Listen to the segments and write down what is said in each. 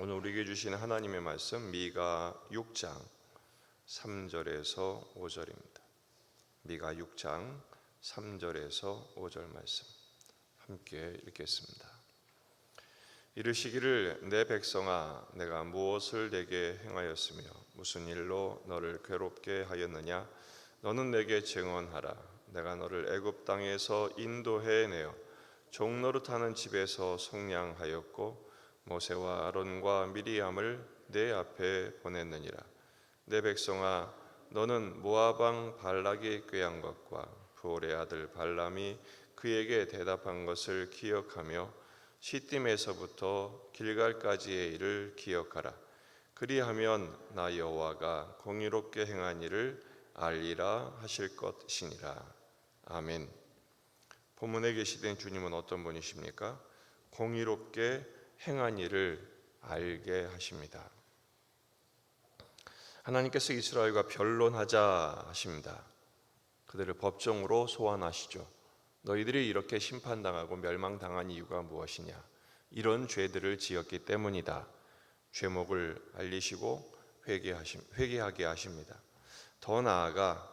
오늘 우리에게 주시는 하나님의 말씀 미가 6장 3절에서 5절입니다. 미가 6장 3절에서 5절 말씀 함께 읽겠습니다. 이르시기를 내 백성아 내가 무엇을 내게 행하였으며 무슨 일로 너를 괴롭게 하였느냐 너는 내게 증언하라. 내가 너를 애굽 땅에서 인도해 내어 종노릇하는 집에서 속량하였고 모세와 아론과 미리암을 내 앞에 보냈느니라. 내 백성아 너는 모압 왕 발락이 꾀한 것과 부올의 아들 발람이 그에게 대답한 것을 기억하며 시딤에서부터 길갈까지의 일을 기억하라. 그리하면 나 여호와가 공의롭게 행한 일을 알리라 하실 것이니라. 아멘. 본문에 계시된 주님은 어떤 분이십니까? 공의롭게 행한 일을 알게 하십니다. 하나님께서 이스라엘과 변론하자 하십니다. 그들을 법정으로 소환하시죠. 너희들이 이렇게 심판당하고 멸망당한 이유가 무엇이냐? 이런 죄들을 지었기 때문이다. 죄목을 알리시고 회개하게 하십니다. 더 나아가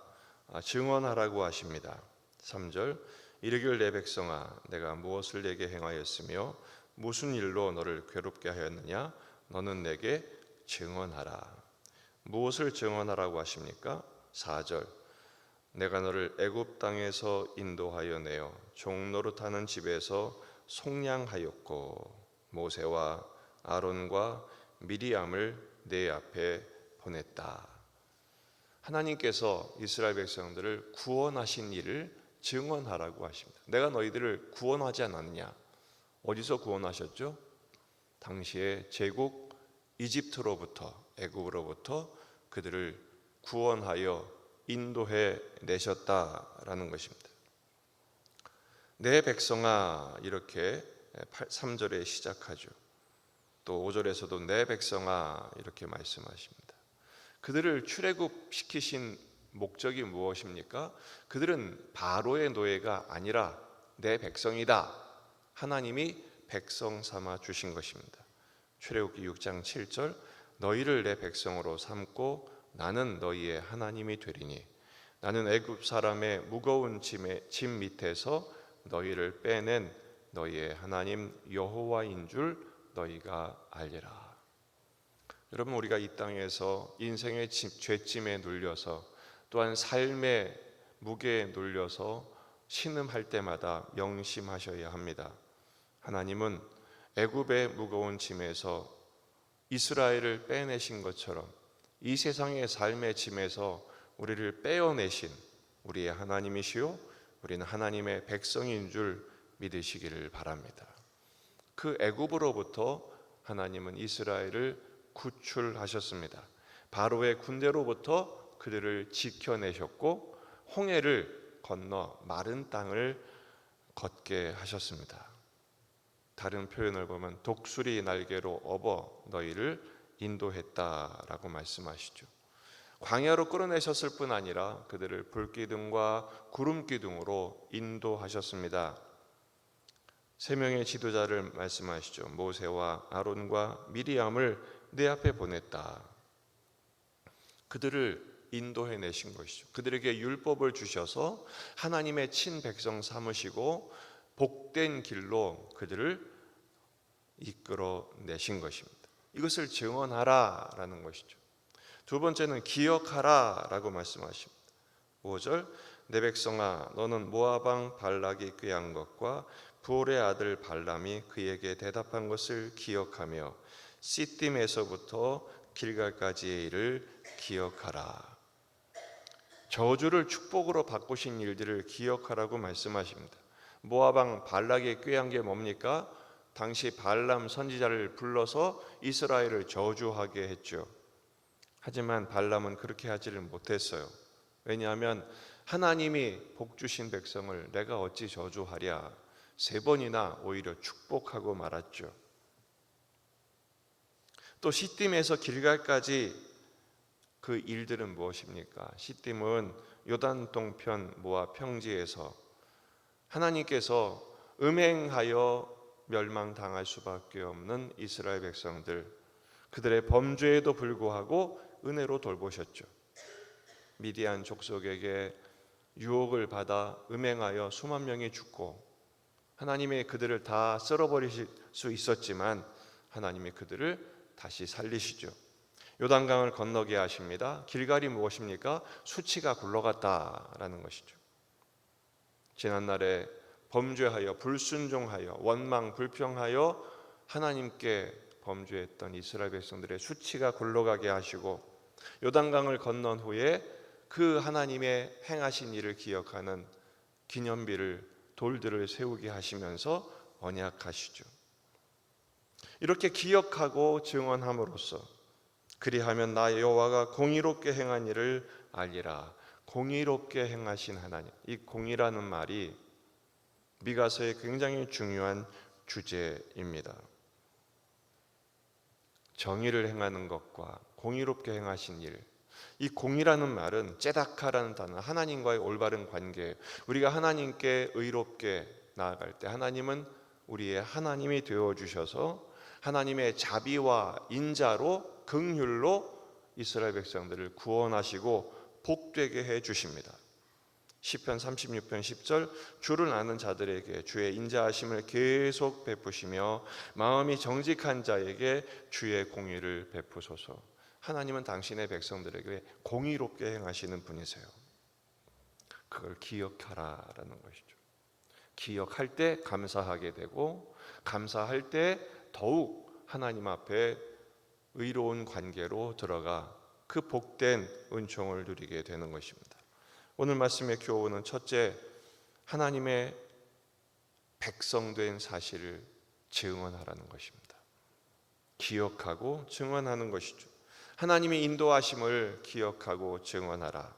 증언하라고 하십니다. 3절 이르기를 내 백성아 내가 무엇을 내게 행하였으며 무슨 일로 너를 괴롭게 하였느냐 너는 내게 증언하라. 무엇을 증언하라고 하십니까? 4절 내가 너를 애굽 땅에서 인도하여 내어 종노릇하는 집에서 속량하였고 모세와 아론과 미리암을 내 앞에 보냈다. 하나님께서 이스라엘 백성들을 구원하신 일을 증언하라고 하십니다. 내가 너희들을 구원하지 않았느냐? 어디서 구원하셨죠? 당시에 제국 이집트로부터 애굽으로부터 그들을 구원하여 인도해 내셨다라는 것입니다. 내 백성아 이렇게 3절에 시작하죠. 또 5절에서도 내 백성아 이렇게 말씀하십니다. 그들을 출애굽시키신 목적이 무엇입니까? 그들은 바로의 노예가 아니라 내 백성이다. 하나님이 백성 삼아 주신 것입니다. 출애굽기 6장 7절 너희를 내 백성으로 삼고 나는 너희의 하나님이 되리니 나는 애굽 사람의 무거운 짐 밑에서 너희를 빼낸 너희의 하나님 여호와인 줄 너희가 알리라. 여러분 우리가 이 땅에서 인생의 죄짐에 눌려서 또한 삶의 무게에 눌려서 신음할 때마다 명심하셔야 합니다. 하나님은 애굽의 무거운 짐에서 이스라엘을 빼내신 것처럼 이 세상의 삶의 짐에서 우리를 빼어내신 우리의 하나님이시요 우리는 하나님의 백성인 줄 믿으시기를 바랍니다. 그 애굽으로부터 하나님은 이스라엘을 구출하셨습니다. 바로의 군대로부터 그들을 지켜내셨고 홍해를 건너 마른 땅을 걷게 하셨습니다. 다른 표현을 보면 독수리 날개로 업어 너희를 인도했다라고 말씀하시죠. 광야로 끌어내셨을 뿐 아니라 그들을 불기둥과 구름기둥으로 인도하셨습니다. 세 명의 지도자를 말씀하시죠. 모세와 아론과 미리암을 내 앞에 보냈다. 그들을 인도해 내신 것이죠. 그들에게 율법을 주셔서 하나님의 친백성 삼으시고 복된 길로 그들을 이끌어 내신 것입니다. 이것을 증언하라라는 것이죠. 두 번째는 기억하라라고 말씀하십니다. 5절 내 백성아 너는 모압 왕 발락이 꾀한 것과 부올의 아들 발람이 그에게 대답한 것을 기억하며 시딤에서부터 길갈까지의 일을 기억하라. 저주를 축복으로 바꾸신 일들을 기억하라고 말씀하십니다. 모압 왕 발락이 꾀한 게 뭡니까? 당시 발람 선지자를 불러서 이스라엘을 저주하게 했죠. 하지만 발람은 그렇게 하지를 못했어요. 왜냐하면 하나님이 복 주신 백성을 내가 어찌 저주하랴 3번이나 오히려 축복하고 말았죠. 또 시딤에서 길갈까지 그 일들은 무엇입니까? 시딤은 요단 동편 모압 평지에서 하나님께서 음행하여 멸망당할 수밖에 없는 이스라엘 백성들, 그들의 범죄에도 불구하고 은혜로 돌보셨죠. 미디안 족속에게 유혹을 받아 음행하여 수만 명이 죽고 하나님이 그들을 다 쓸어버리실 수 있었지만 하나님이 그들을 다시 살리시죠. 요단강을 건너게 하십니다. 길갈이 무엇입니까? 수치가 굴러갔다라는 것이죠. 지난날에 범죄하여 불순종하여 원망 불평하여 하나님께 범죄했던 이스라엘 백성들의 수치가 굴러가게 하시고 요단강을 건넌 후에 그 하나님의 행하신 일을 기억하는 기념비를 돌들을 세우게 하시면서 언약하시죠. 이렇게 기억하고 증언함으로써 그리하면 나 여호와가 공의롭게 행한 일을 알리라. 공의롭게 행하신 하나님. 이 공의라는 말이 미가서의 굉장히 중요한 주제입니다. 정의를 행하는 것과 공의롭게 행하신 일, 이 공의라는 말은 째다카라는 단어, 하나님과의 올바른 관계, 우리가 하나님께 의롭게 나아갈 때 하나님은 우리의 하나님이 되어주셔서 하나님의 자비와 인자로 긍휼로 이스라엘 백성들을 구원하시고 복되게 해주십니다. 시편 36편 10절 주를 아는 자들에게 주의 인자하심을 계속 베푸시며 마음이 정직한 자에게 주의 공의를 베푸소서. 하나님은 당신의 백성들에게 공의롭게 행하시는 분이세요. 그걸 기억하라라는 것이죠. 기억할 때 감사하게 되고 감사할 때 더욱 하나님 앞에 의로운 관계로 들어가 그 복된 은총을 누리게 되는 것입니다. 오늘 말씀의 교훈은 첫째, 하나님의 백성된 사실을 증언하라는 것입니다. 기억하고 증언하는 것이죠. 하나님의 인도하심을 기억하고 증언하라.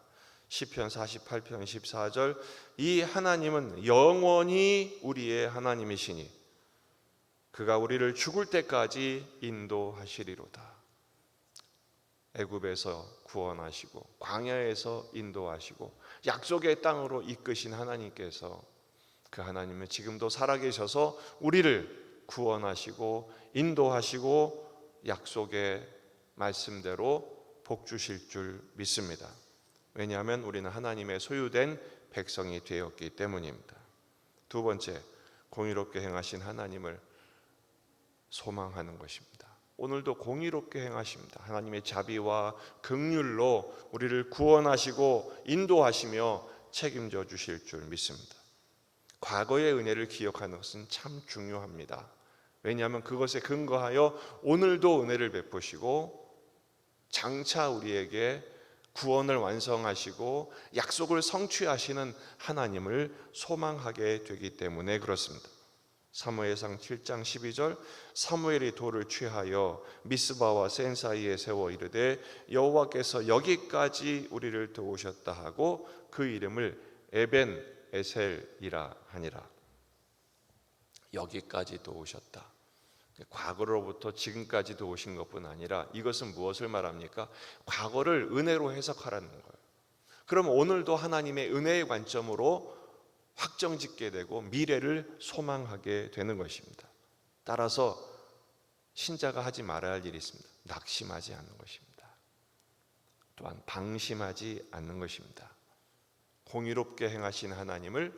시편 48편 14절 이 하나님은 영원히 우리의 하나님이시니 그가 우리를 죽을 때까지 인도하시리로다. 애굽에서 구원하시고 광야에서 인도하시고 약속의 땅으로 이끄신 하나님께서 그 하나님은 지금도 살아계셔서 우리를 구원하시고 인도하시고 약속의 말씀대로 복 주실 줄 믿습니다. 왜냐하면 우리는 하나님의 소유된 백성이 되었기 때문입니다. 두 번째, 공의롭게 행하신 하나님을 소망하는 것입니다. 오늘도 공의롭게 행하십니다. 하나님의 자비와 긍휼로 우리를 구원하시고 인도하시며 책임져 주실 줄 믿습니다. 과거의 은혜를 기억하는 것은 참 중요합니다. 왜냐하면 그것에 근거하여 오늘도 은혜를 베푸시고 장차 우리에게 구원을 완성하시고 약속을 성취하시는 하나님을 소망하게 되기 때문에 그렇습니다. 사무엘상 7장 12절 사무엘이 돌을 취하여 미스바와 센 사이에 세워 이르되 여호와께서 여기까지 우리를 도우셨다 하고 그 이름을 에벤 에셀이라 하니라. 여기까지 도우셨다. 과거로부터 지금까지 도우신 것뿐 아니라 이것은 무엇을 말합니까? 과거를 은혜로 해석하라는 거예요. 그럼 오늘도 하나님의 은혜의 관점으로 확정짓게 되고 미래를 소망하게 되는 것입니다. 따라서 신자가 하지 말아야 할 일이 있습니다. 낙심하지 않는 것입니다. 또한 방심하지 않는 것입니다. 공의롭게 행하신 하나님을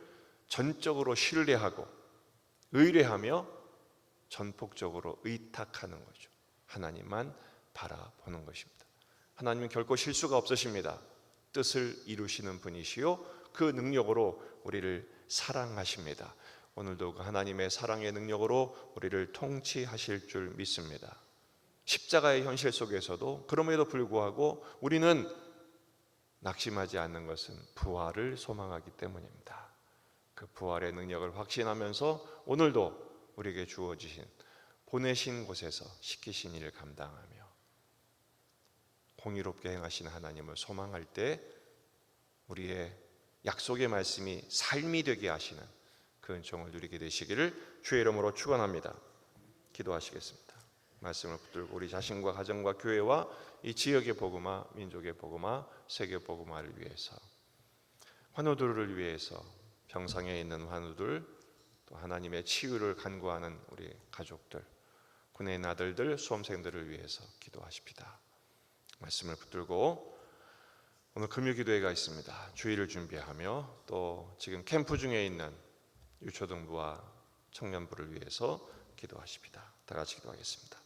전적으로 신뢰하고 의뢰하며 전폭적으로 의탁하는 거죠. 하나님만 바라보는 것입니다. 하나님은 결코 실수가 없으십니다. 뜻을 이루시는 분이시요 그 능력으로 우리를 사랑하십니다. 오늘도 그 하나님의 사랑의 능력으로 우리를 통치하실 줄 믿습니다. 십자가의 현실 속에서도 그럼에도 불구하고 우리는 낙심하지 않는 것은 부활을 소망하기 때문입니다. 그 부활의 능력을 확신하면서 오늘도 우리에게 주어지신 보내신 곳에서 시키신 일을 감당하며 공의롭게 행하신 하나님을 소망할 때 우리의 약속의 말씀이 삶이 되게 하시는 그 은총을 누리게 되시기를 주의 이름으로 축원합니다. 기도하시겠습니다. 말씀을 붙들고 우리 자신과 가정과 교회와 이 지역의 복음화, 민족의 복음화, 세계 복음화를 위해서 환우들을 위해서 병상에 있는 환우들 또 하나님의 치유를 간구하는 우리 가족들 군의 아들들, 수험생들을 위해서 기도하십니다. 말씀을 붙들고 오늘 금요기도회가 있습니다. 주일을 준비하며 또 지금 캠프 중에 있는 유초등부와 청년부를 위해서 기도하십니다. 다 같이 기도하겠습니다.